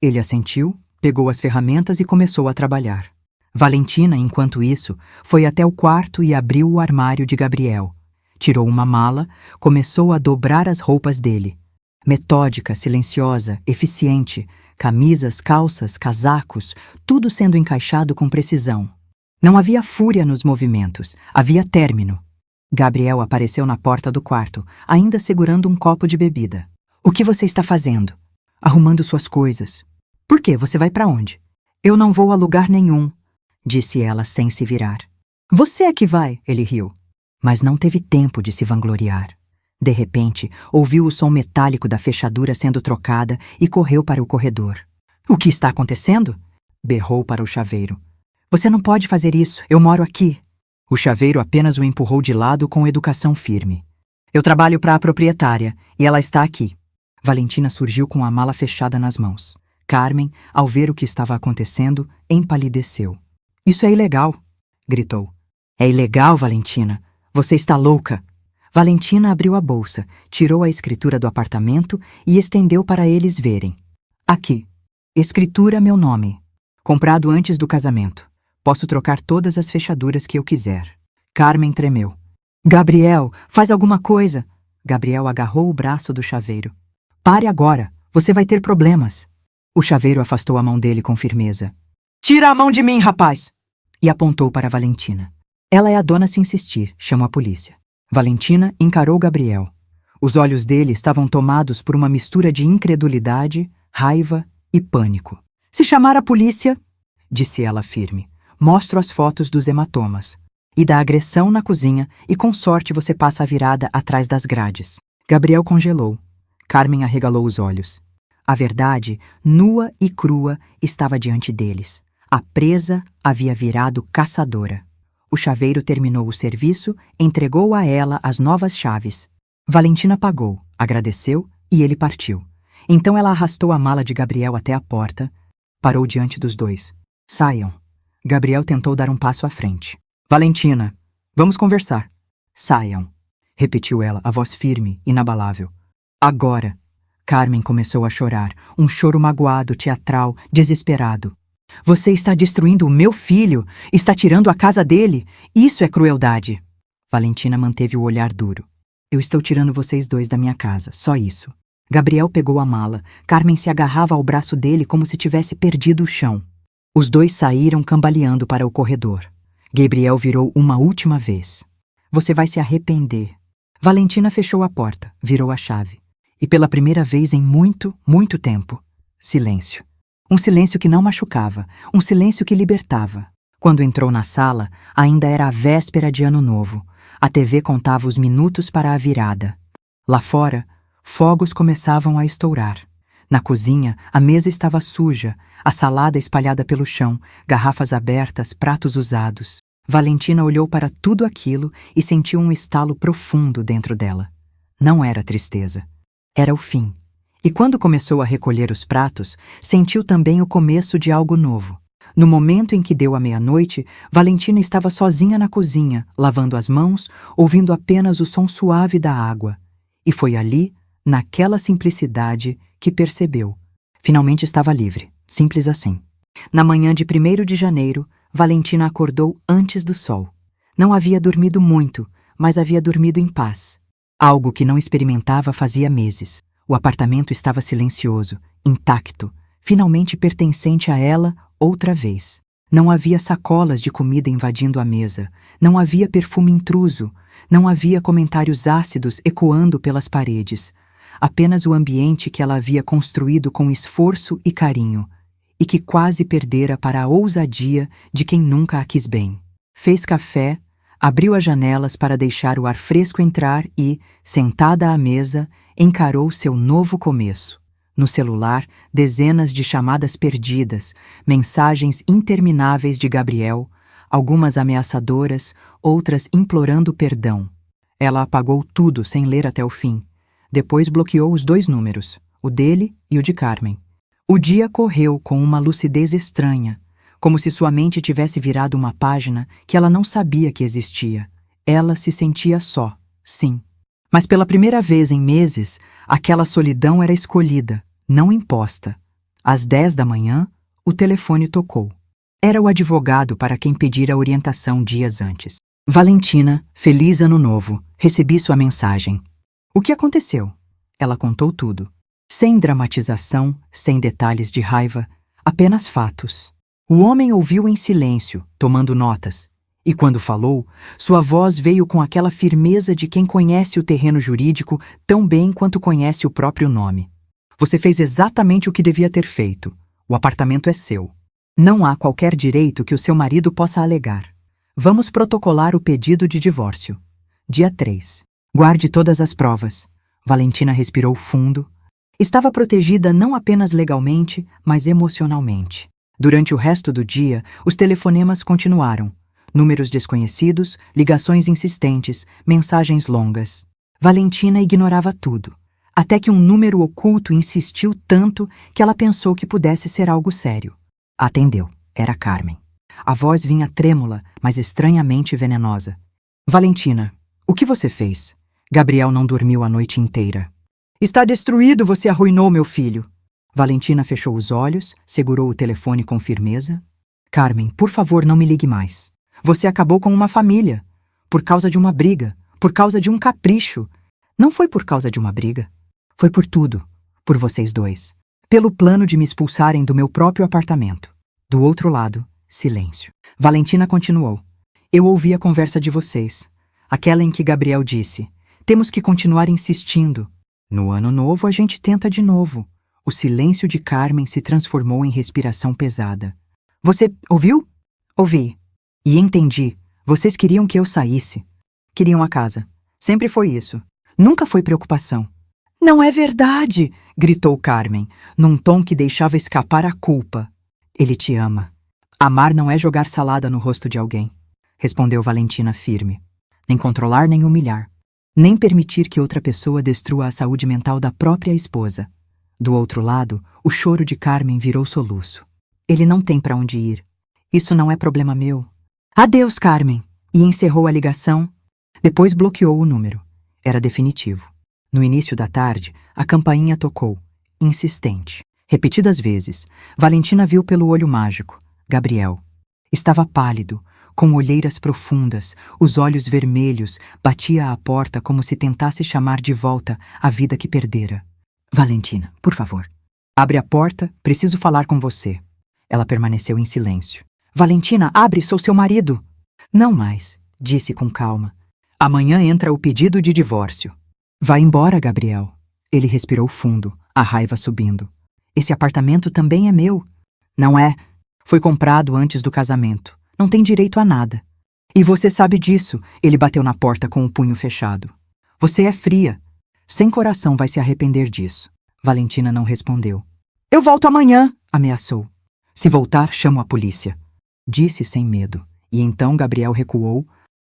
Ele assentiu, pegou as ferramentas e começou a trabalhar. Valentina, enquanto isso, foi até o quarto e abriu o armário de Gabriel. Tirou uma mala, começou a dobrar as roupas dele. Metódica, silenciosa, eficiente, camisas, calças, casacos, tudo sendo encaixado com precisão. Não havia fúria nos movimentos, havia término. Gabriel apareceu na porta do quarto, ainda segurando um copo de bebida. O que você está fazendo? Arrumando suas coisas. Por quê? Você vai para onde? Eu não vou a lugar nenhum, disse ela sem se virar. Você é que vai, ele riu. Mas não teve tempo de se vangloriar. De repente, ouviu o som metálico da fechadura sendo trocada e correu para o corredor. O que está acontecendo? Berrou para o chaveiro. Você não pode fazer isso, eu moro aqui. O chaveiro apenas o empurrou de lado com educação firme. Eu trabalho para a proprietária e ela está aqui. Valentina surgiu com a mala fechada nas mãos. Carmen, ao ver o que estava acontecendo, empalideceu. Isso é ilegal, gritou. É ilegal, Valentina. Você está louca. Valentina abriu a bolsa, tirou a escritura do apartamento e estendeu para eles verem. Aqui. Escritura meu nome. Comprado antes do casamento. Posso trocar todas as fechaduras que eu quiser. Carmen tremeu. Gabriel, faz alguma coisa. Gabriel agarrou o braço do chaveiro. Pare agora. Você vai ter problemas. O chaveiro afastou a mão dele com firmeza. Tira a mão de mim, rapaz! E apontou para Valentina. Ela é a dona se insistir. Chamo a polícia. Valentina encarou Gabriel. Os olhos dele estavam tomados por uma mistura de incredulidade, raiva e pânico. Se chamar a polícia, disse ela firme, mostro as fotos dos hematomas e da agressão na cozinha e com sorte você passa a virada atrás das grades. Gabriel congelou. Carmen arregalou os olhos. A verdade, nua e crua, estava diante deles. A presa havia virado caçadora. O chaveiro terminou o serviço, entregou a ela as novas chaves. Valentina pagou, agradeceu e ele partiu. Então ela arrastou a mala de Gabriel até a porta, parou diante dos dois. Saiam. Gabriel tentou dar um passo à frente. Valentina, vamos conversar. Saiam, repetiu ela, a voz firme, inabalável. Agora. Carmen começou a chorar, um choro magoado, teatral, desesperado. Você está destruindo o meu filho, está tirando a casa dele. Isso é crueldade. Valentina manteve o olhar duro. Eu estou tirando vocês dois da minha casa, só isso. Gabriel pegou a mala. Carmen se agarrava ao braço dele como se tivesse perdido o chão. Os dois saíram cambaleando para o corredor. Gabriel virou uma última vez. Você vai se arrepender. Valentina fechou a porta, virou a chave. E pela primeira vez em muito, muito tempo, silêncio. Um silêncio que não machucava, um silêncio que libertava. Quando entrou na sala, ainda era a véspera de Ano Novo. A TV contava os minutos para a virada. Lá fora, fogos começavam a estourar. Na cozinha, a mesa estava suja, a salada espalhada pelo chão, garrafas abertas, pratos usados. Valentina olhou para tudo aquilo e sentiu um estalo profundo dentro dela. Não era tristeza. Era o fim. E quando começou a recolher os pratos, sentiu também o começo de algo novo. No momento em que deu a meia-noite, Valentina estava sozinha na cozinha, lavando as mãos, ouvindo apenas o som suave da água. E foi ali, naquela simplicidade, que percebeu. Finalmente estava livre. Simples assim. Na manhã de 1º de janeiro, Valentina acordou antes do sol. Não havia dormido muito, mas havia dormido em paz. Algo que não experimentava fazia meses. O apartamento estava silencioso, intacto, finalmente pertencente a ela outra vez. Não havia sacolas de comida invadindo a mesa, não havia perfume intruso, não havia comentários ácidos ecoando pelas paredes. Apenas o ambiente que ela havia construído com esforço e carinho, e que quase perdera para a ousadia de quem nunca a quis bem. Fez café, abriu as janelas para deixar o ar fresco entrar e, sentada à mesa, encarou seu novo começo. No celular, dezenas de chamadas perdidas, mensagens intermináveis de Gabriel, algumas ameaçadoras, outras implorando perdão. Ela apagou tudo sem ler até o fim. Depois bloqueou os 2 números, o dele e o de Carmen. O dia correu com uma lucidez estranha, como se sua mente tivesse virado uma página que ela não sabia que existia. Ela se sentia só, sim. Mas pela primeira vez em meses, aquela solidão era escolhida, não imposta. Às 10 da manhã, o telefone tocou. Era o advogado para quem pedira orientação dias antes. Valentina, feliz ano novo, recebi sua mensagem. O que aconteceu? Ela contou tudo. Sem dramatização, sem detalhes de raiva, apenas fatos. O homem ouviu em silêncio, tomando notas. E quando falou, sua voz veio com aquela firmeza de quem conhece o terreno jurídico tão bem quanto conhece o próprio nome. Você fez exatamente o que devia ter feito. O apartamento é seu. Não há qualquer direito que o seu marido possa alegar. Vamos protocolar o pedido de divórcio. Dia 3. Guarde todas as provas. Valentina respirou fundo. Estava protegida não apenas legalmente, mas emocionalmente. Durante o resto do dia, os telefonemas continuaram. Números desconhecidos, ligações insistentes, mensagens longas. Valentina ignorava tudo, até que um número oculto insistiu tanto que ela pensou que pudesse ser algo sério. Atendeu. Era Carmen. A voz vinha trêmula, mas estranhamente venenosa. Valentina, o que você fez? Gabriel não dormiu a noite inteira. Está destruído, você arruinou meu filho. Valentina fechou os olhos, segurou o telefone com firmeza. Carmen, por favor, não me ligue mais. Você acabou com uma família. Por causa de uma briga. Por causa de um capricho. Não foi por causa de uma briga. Foi por tudo. Por vocês dois. Pelo plano de me expulsarem do meu próprio apartamento. Do outro lado, silêncio. Valentina continuou. Eu ouvi a conversa de vocês. Aquela em que Gabriel disse: temos que continuar insistindo. No ano novo a gente tenta de novo. O silêncio de Carmen se transformou em respiração pesada. Você ouviu? Ouvi. E entendi. Vocês queriam que eu saísse. Queriam a casa. Sempre foi isso. Nunca foi preocupação. Não é verdade! Gritou Carmen, num tom que deixava escapar a culpa. Ele te ama. Amar não é jogar salada no rosto de alguém, respondeu Valentina firme. Nem controlar, nem humilhar. Nem permitir que outra pessoa destrua a saúde mental da própria esposa. Do outro lado, o choro de Carmen virou soluço. Ele não tem para onde ir. Isso não é problema meu. Adeus, Carmen. e encerrou a ligação. Depois bloqueou o número. Era definitivo. No início da tarde, a campainha tocou, insistente. Repetidas vezes, Valentina viu pelo olho mágico. Gabriel. Estava pálido, com olheiras profundas, os olhos vermelhos, batia à porta como se tentasse chamar de volta a vida que perdera. Valentina, por favor. Abre a porta, preciso falar com você. Ela permaneceu em silêncio. Valentina, abre, sou seu marido. Não mais, disse com calma. Amanhã entra o pedido de divórcio. Vá embora, Gabriel. Ele respirou fundo, a raiva subindo. Esse apartamento também é meu. Não é. Foi comprado antes do casamento. Não tem direito a nada. E você sabe disso, ele bateu na porta com o punho fechado. Você é fria. Sem coração vai se arrepender disso. Valentina não respondeu. Eu volto amanhã, ameaçou. Se voltar, chamo a polícia. Disse sem medo. E então Gabriel recuou.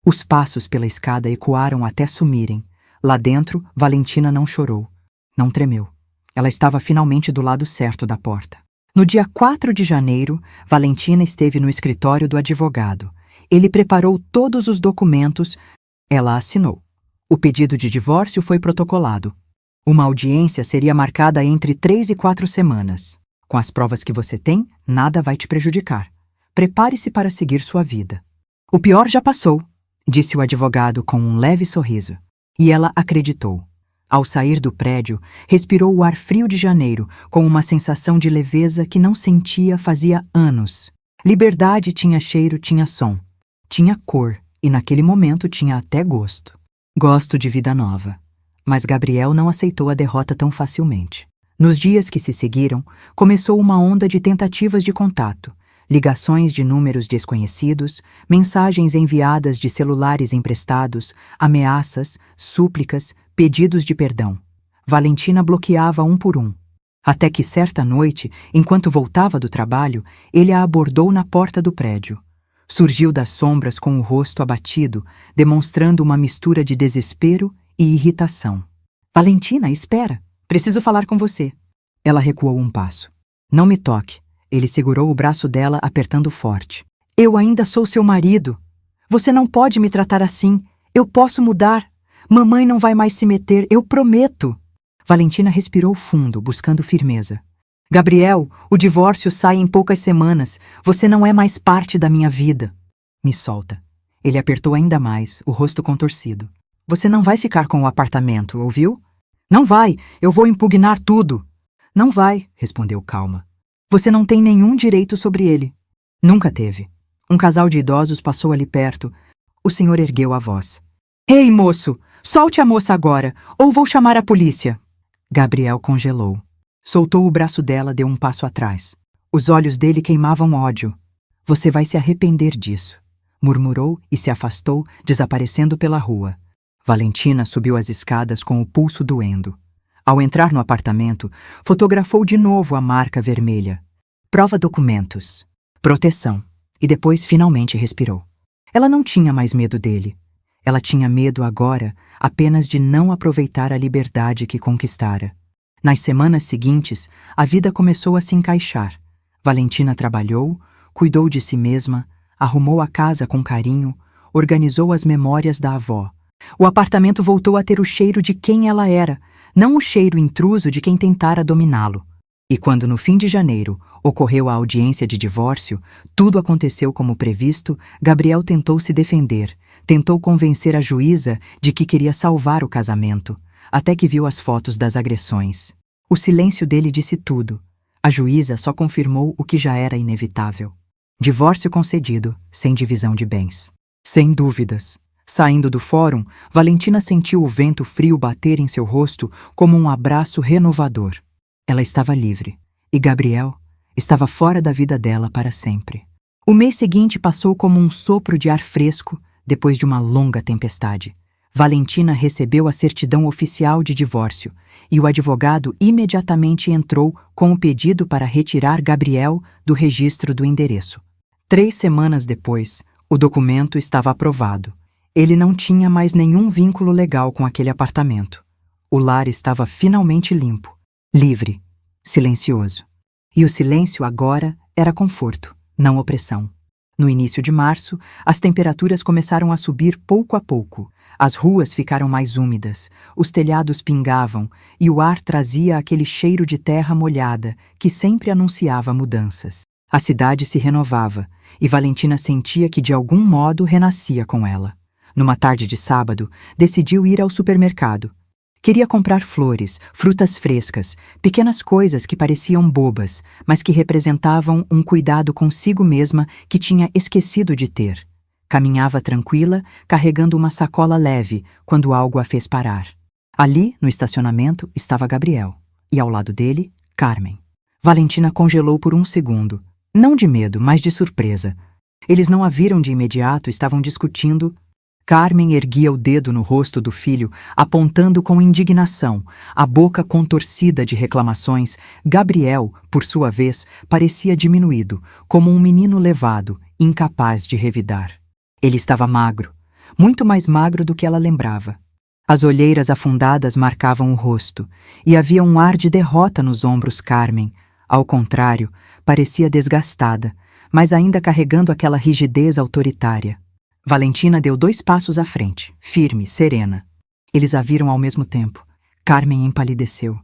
Os passos pela escada ecoaram até sumirem. Lá dentro, Valentina não chorou. Não tremeu. Ela estava finalmente do lado certo da porta. No dia 4 de janeiro, Valentina esteve no escritório do advogado. Ele preparou todos os documentos. Ela assinou. O pedido de divórcio foi protocolado. Uma audiência seria marcada entre 3 e 4 semanas. Com as provas que você tem, nada vai te prejudicar. Prepare-se para seguir sua vida. O pior já passou, disse o advogado com um leve sorriso. E ela acreditou. Ao sair do prédio, respirou o ar frio de janeiro com uma sensação de leveza que não sentia fazia anos. Liberdade tinha cheiro, tinha som. Tinha cor e naquele momento tinha até gosto. Gosto de vida nova. Mas Gabriel não aceitou a derrota tão facilmente. Nos dias que se seguiram, começou uma onda de tentativas de contato, ligações de números desconhecidos, mensagens enviadas de celulares emprestados, ameaças, súplicas, pedidos de perdão. Valentina bloqueava um por um. Até que certa noite, enquanto voltava do trabalho, ele a abordou na porta do prédio. Surgiu das sombras com o rosto abatido, demonstrando uma mistura de desespero e irritação. Valentina, espera! Preciso falar com você. Ela recuou um passo. Não me toque. Ele segurou o braço dela, apertando forte. Eu ainda sou seu marido. Você não pode me tratar assim. Eu posso mudar. Mamãe não vai mais se meter, eu prometo. Valentina respirou fundo, buscando firmeza. Gabriel, o divórcio sai em poucas semanas. Você não é mais parte da minha vida. Me solta. Ele apertou ainda mais, o rosto contorcido. Você não vai ficar com o apartamento, ouviu? Não vai, eu vou impugnar tudo. Não vai, respondeu calma. Você não tem nenhum direito sobre ele. Nunca teve. Um casal de idosos passou ali perto. O senhor ergueu a voz. Ei, moço! Solte a moça agora, ou vou chamar a polícia. Gabriel congelou. Soltou o braço dela, deu um passo atrás. Os olhos dele queimavam ódio. Você vai se arrepender disso, murmurou e se afastou, desaparecendo pela rua. Valentina subiu as escadas com o pulso doendo. Ao entrar no apartamento, fotografou de novo a marca vermelha. Prova documentos. Proteção. E depois finalmente respirou. Ela não tinha mais medo dele. Ela tinha medo agora apenas de não aproveitar a liberdade que conquistara. Nas semanas seguintes, a vida começou a se encaixar. Valentina trabalhou, cuidou de si mesma, arrumou a casa com carinho, organizou as memórias da avó. O apartamento voltou a ter o cheiro de quem ela era, não o cheiro intruso de quem tentara dominá-lo. E quando no fim de janeiro ocorreu a audiência de divórcio, tudo aconteceu como previsto. Gabriel tentou se defender, tentou convencer a juíza de que queria salvar o casamento, até que viu as fotos das agressões. O silêncio dele disse tudo. A juíza só confirmou o que já era inevitável. Divórcio concedido, sem divisão de bens. Sem dúvidas. Saindo do fórum, Valentina sentiu o vento frio bater em seu rosto como um abraço renovador. Ela estava livre, e Gabriel estava fora da vida dela para sempre. O mês seguinte passou como um sopro de ar fresco depois de uma longa tempestade. Valentina recebeu a certidão oficial de divórcio e o advogado imediatamente entrou com o pedido para retirar Gabriel do registro do endereço. 3 semanas depois, o documento estava aprovado. Ele não tinha mais nenhum vínculo legal com aquele apartamento. O lar estava finalmente limpo, livre, silencioso. E o silêncio agora era conforto, não opressão. No início de março, as temperaturas começaram a subir pouco a pouco. As ruas ficaram mais úmidas, os telhados pingavam e o ar trazia aquele cheiro de terra molhada que sempre anunciava mudanças. A cidade se renovava e Valentina sentia que de algum modo renascia com ela. Numa tarde de sábado, decidiu ir ao supermercado. Queria comprar flores, frutas frescas, pequenas coisas que pareciam bobas, mas que representavam um cuidado consigo mesma que tinha esquecido de ter. Caminhava tranquila, carregando uma sacola leve, quando algo a fez parar. Ali, no estacionamento, estava Gabriel, e ao lado dele, Carmen. Valentina congelou por um segundo, não de medo, mas de surpresa. Eles não a viram de imediato, estavam discutindo. Carmen erguia o dedo no rosto do filho, apontando com indignação, a boca contorcida de reclamações. Gabriel, por sua vez, parecia diminuído, como um menino levado, incapaz de revidar. Ele estava magro, muito mais magro do que ela lembrava. As olheiras afundadas marcavam o rosto, e havia um ar de derrota nos ombros. Carmen, ao contrário, parecia desgastada, mas ainda carregando aquela rigidez autoritária. Valentina deu 2 passos à frente, firme, serena. Eles a viram ao mesmo tempo. Carmen empalideceu.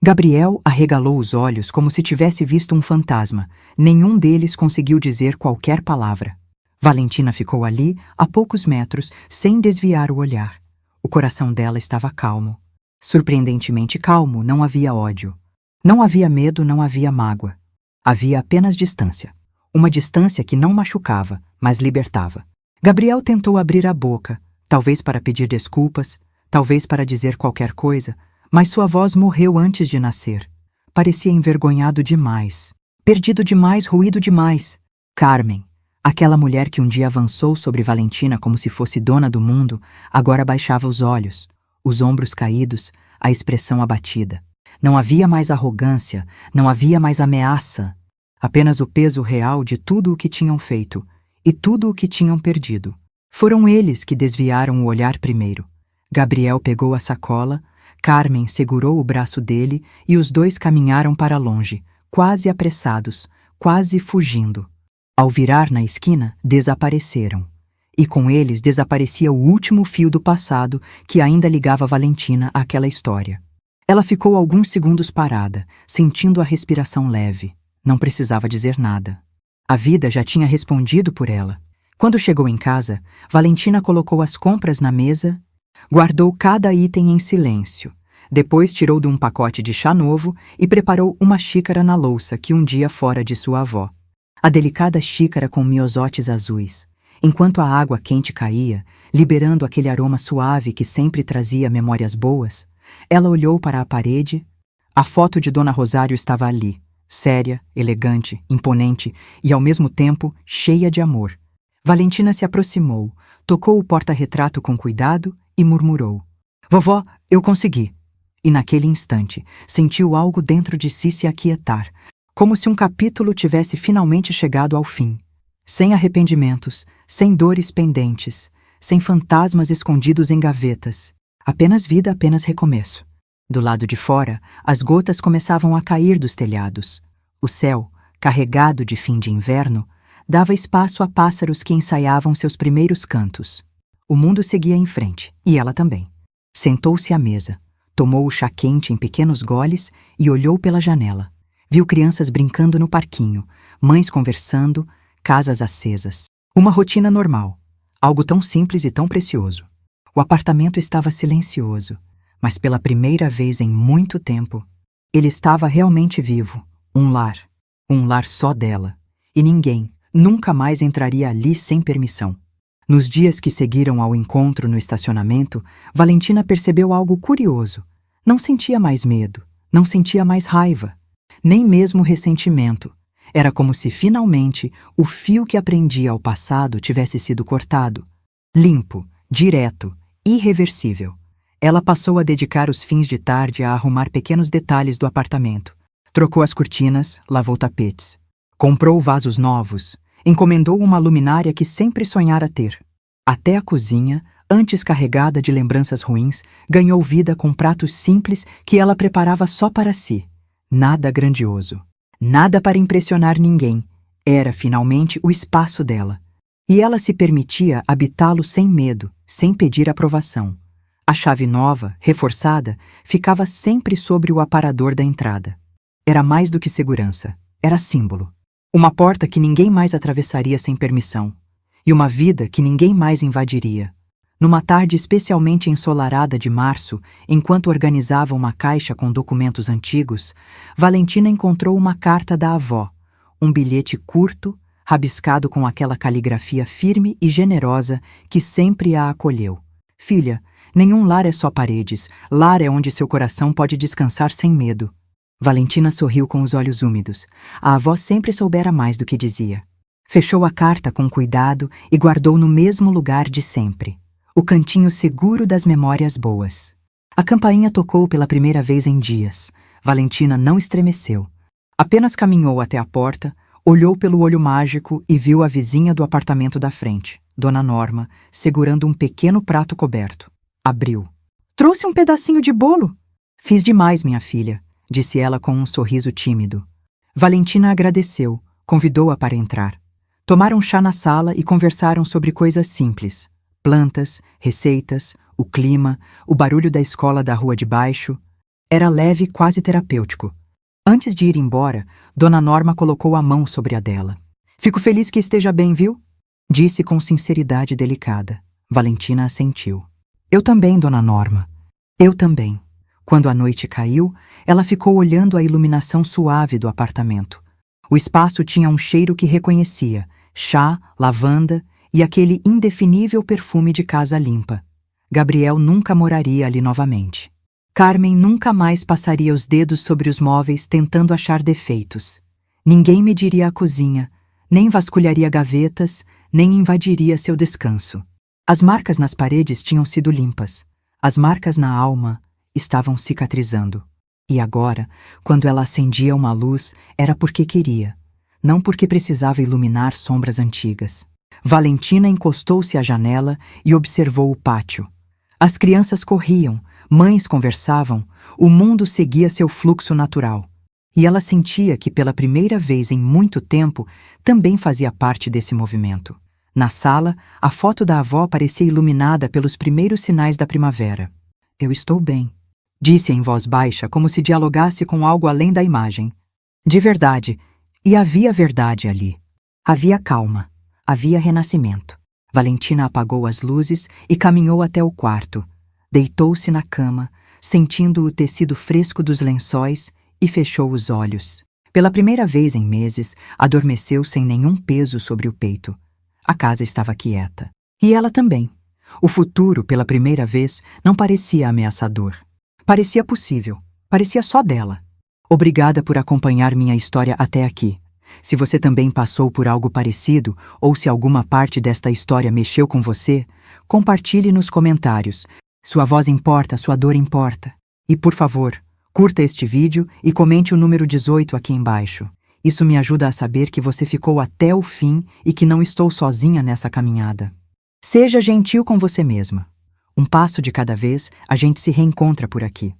Gabriel arregalou os olhos como se tivesse visto um fantasma. Nenhum deles conseguiu dizer qualquer palavra. Valentina ficou ali, a poucos metros, sem desviar o olhar. O coração dela estava calmo. Surpreendentemente calmo, não havia ódio. Não havia medo, não havia mágoa. Havia apenas distância. Uma distância que não machucava, mas libertava. Gabriel tentou abrir a boca, talvez para pedir desculpas, talvez para dizer qualquer coisa, mas sua voz morreu antes de nascer. Parecia envergonhado demais, perdido demais, ruído demais. Carmen, aquela mulher que um dia avançou sobre Valentina como se fosse dona do mundo, agora baixava os olhos, os ombros caídos, a expressão abatida. Não havia mais arrogância, não havia mais ameaça, apenas o peso real de tudo o que tinham feito e tudo o que tinham perdido. Foram eles que desviaram o olhar primeiro. Gabriel pegou a sacola, Carmen segurou o braço dele e os dois caminharam para longe, quase apressados, quase fugindo. Ao virar na esquina, desapareceram. E com eles desaparecia o último fio do passado que ainda ligava Valentina àquela história. Ela ficou alguns segundos parada, sentindo a respiração leve. Não precisava dizer nada. A vida já tinha respondido por ela. Quando chegou em casa, Valentina colocou as compras na mesa, guardou cada item em silêncio. Depois tirou de um pacote de chá novo e preparou uma xícara na louça que um dia fora de sua avó. A delicada xícara com miosotes azuis. Enquanto a água quente caía, liberando aquele aroma suave que sempre trazia memórias boas, ela olhou para a parede. A foto de Dona Rosário estava ali. Séria, elegante, imponente e, ao mesmo tempo, cheia de amor. Valentina se aproximou, tocou o porta-retrato com cuidado e murmurou: "Vovó, eu consegui." E naquele instante, sentiu algo dentro de si se aquietar, como se um capítulo tivesse finalmente chegado ao fim. Sem arrependimentos, sem dores pendentes, sem fantasmas escondidos em gavetas. Apenas vida, apenas recomeço. Do lado de fora, as gotas começavam a cair dos telhados. O céu, carregado de fim de inverno, dava espaço a pássaros que ensaiavam seus primeiros cantos. O mundo seguia em frente, e ela também. Sentou-se à mesa, tomou o chá quente em pequenos goles e olhou pela janela. Viu crianças brincando no parquinho, mães conversando, casas acesas. Uma rotina normal, algo tão simples e tão precioso. O apartamento estava silencioso. Mas pela primeira vez em muito tempo, ele estava realmente vivo. Um lar só dela. E ninguém, nunca mais entraria ali sem permissão. Nos dias que seguiram ao encontro no estacionamento, Valentina percebeu algo curioso. Não sentia mais medo, não sentia mais raiva, nem mesmo ressentimento. Era como se finalmente o fio que prendia ao passado tivesse sido cortado. Limpo, direto, irreversível. Ela passou a dedicar os fins de tarde a arrumar pequenos detalhes do apartamento. Trocou as cortinas, lavou tapetes. Comprou vasos novos. Encomendou uma luminária que sempre sonhara ter. Até a cozinha, antes carregada de lembranças ruins, ganhou vida com pratos simples que ela preparava só para si. Nada grandioso. Nada para impressionar ninguém. Era, finalmente, o espaço dela. E ela se permitia habitá-lo sem medo, sem pedir aprovação. A chave nova, reforçada, ficava sempre sobre o aparador da entrada. Era mais do que segurança, era símbolo. Uma porta que ninguém mais atravessaria sem permissão. E uma vida que ninguém mais invadiria. Numa tarde especialmente ensolarada de março, enquanto organizava uma caixa com documentos antigos, Valentina encontrou uma carta da avó, um bilhete curto, rabiscado com aquela caligrafia firme e generosa que sempre a acolheu. Filha, nenhum lar é só paredes, lar é onde seu coração pode descansar sem medo. Valentina sorriu com os olhos úmidos. A avó sempre soubera mais do que dizia. Fechou a carta com cuidado e guardou no mesmo lugar de sempre. O cantinho seguro das memórias boas. A campainha tocou pela primeira vez em dias. Valentina não estremeceu. Apenas caminhou até a porta, olhou pelo olho mágico e viu a vizinha do apartamento da frente, Dona Norma, segurando um pequeno prato coberto. Abriu. Trouxe um pedacinho de bolo? Fiz demais, minha filha, disse ela com um sorriso tímido. Valentina agradeceu, convidou-a para entrar. Tomaram chá na sala e conversaram sobre coisas simples. Plantas, receitas, o clima, o barulho da escola da rua de baixo. Era leve, quase terapêutico. Antes de ir embora, Dona Norma colocou a mão sobre a dela. Fico feliz que esteja bem, viu? Disse com sinceridade delicada. Valentina assentiu. Eu também, Dona Norma. Eu também. Quando a noite caiu, ela ficou olhando a iluminação suave do apartamento. O espaço tinha um cheiro que reconhecia: chá, lavanda e aquele indefinível perfume de casa limpa. Gabriel nunca moraria ali novamente. Carmen nunca mais passaria os dedos sobre os móveis tentando achar defeitos. Ninguém mediria a cozinha, nem vasculharia gavetas, nem invadiria seu descanso. As marcas nas paredes tinham sido limpas. As marcas na alma estavam cicatrizando. E agora, quando ela acendia uma luz, era porque queria, não porque precisava iluminar sombras antigas. Valentina encostou-se à janela e observou o pátio. As crianças corriam, mães conversavam, o mundo seguia seu fluxo natural. E ela sentia que, pela primeira vez em muito tempo, também fazia parte desse movimento. Na sala, a foto da avó parecia iluminada pelos primeiros sinais da primavera. Eu estou bem, disse em voz baixa, como se dialogasse com algo além da imagem. De verdade, e havia verdade ali. Havia calma, havia renascimento. Valentina apagou as luzes e caminhou até o quarto. Deitou-se na cama, sentindo o tecido fresco dos lençóis, e fechou os olhos. Pela primeira vez em meses, adormeceu sem nenhum peso sobre o peito. A casa estava quieta. E ela também. O futuro, pela primeira vez, não parecia ameaçador. Parecia possível. Parecia só dela. Obrigada por acompanhar minha história até aqui. Se você também passou por algo parecido, ou se alguma parte desta história mexeu com você, compartilhe nos comentários. Sua voz importa, sua dor importa. E, por favor, curta este vídeo e comente o número 18 aqui embaixo. Isso me ajuda a saber que você ficou até o fim e que não estou sozinha nessa caminhada. Seja gentil com você mesma. Um passo de cada vez, a gente se reencontra por aqui.